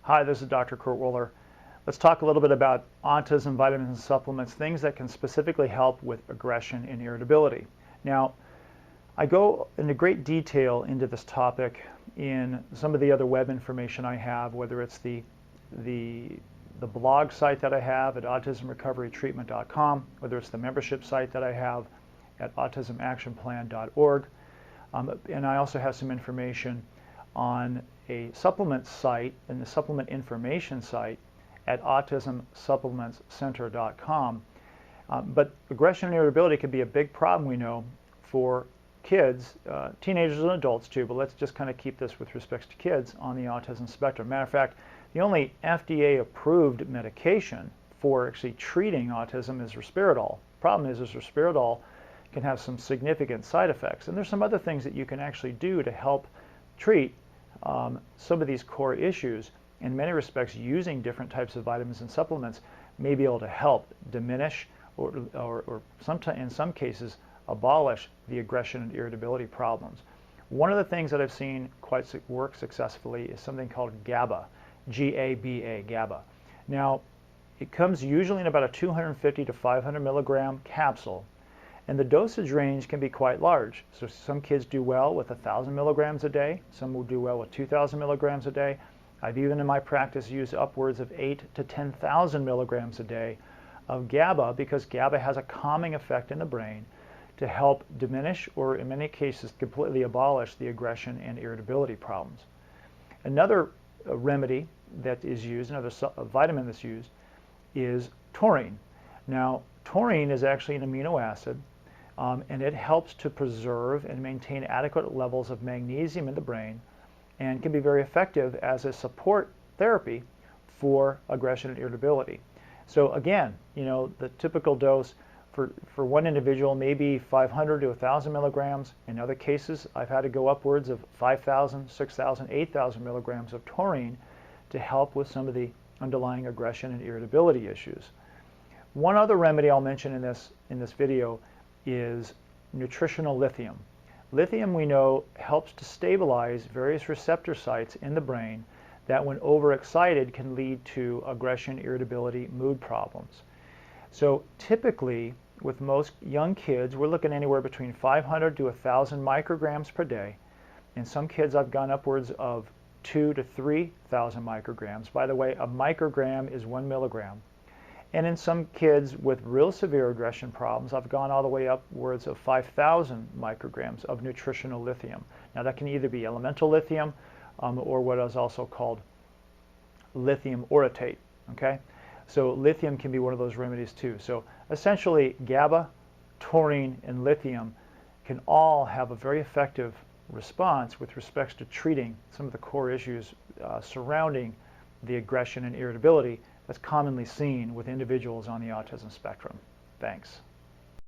Hi, this is Dr. Kurt Wohler. Let's talk a little bit about autism, vitamins and supplements, things that can specifically help with aggression and irritability. Now, I go into great detail into this topic in some of the other web information I have, whether it's the blog site that I have at autismrecoverytreatment.com, whether it's the membership site that I have at autismactionplan.org. And I also have some information on a supplement site and the supplement information site at autismsupplementscenter.com. But aggression and irritability can be a big problem, we know, for kids, teenagers and adults too, but let's just kind of keep this with respect to kids on the autism spectrum. Matter of fact, the only FDA-approved medication for actually treating autism is risperidol. Problem is risperidol can have some significant side effects, and there's some other things that you can actually do to help treat some of these core issues. In many respects, using different types of vitamins and supplements may be able to help diminish or sometimes, in some cases, abolish the aggression and irritability problems. One of the things that I've seen work successfully is something called GABA, G-A-B-A, GABA. Now, it comes usually in about a 250 to 500 milligram capsule, and the dosage range can be quite large. So some kids do well with 1,000 milligrams a day, some will do well with 2,000 milligrams a day. I've even in my practice used upwards of 8,000 to 10,000 milligrams a day of GABA, because GABA has a calming effect in the brain to help diminish or in many cases completely abolish the aggression and irritability problems. Another remedy that is used, another vitamin that's used, is taurine. Now, taurine is actually an amino acid, and it helps to preserve and maintain adequate levels of magnesium in the brain and can be very effective as a support therapy for aggression and irritability. So again, you know, the typical dose for one individual may be 500 to 1,000 milligrams. In other cases, I've had to go upwards of 5,000, 6,000, 8,000 milligrams of taurine to help with some of the underlying aggression and irritability issues. One other remedy I'll mention in this video is nutritional lithium. Lithium, we know, helps to stabilize various receptor sites in the brain that when overexcited can lead to aggression, irritability, mood problems. So typically with most young kids, we're looking anywhere between 500 to 1,000 micrograms per day. In some kids I've gone upwards of 2,000 to 3,000 micrograms. By the way, a microgram is 1 milligram. And in some kids with real severe aggression problems, I've gone all the way upwards of 5,000 micrograms of nutritional lithium. Now that can either be elemental lithium or what is also called lithium orotate, okay? So lithium can be one of those remedies too. So essentially GABA, taurine, and lithium can all have a very effective response with respects to treating some of the core issues surrounding the aggression and irritability that's commonly seen with individuals on the autism spectrum. Thanks.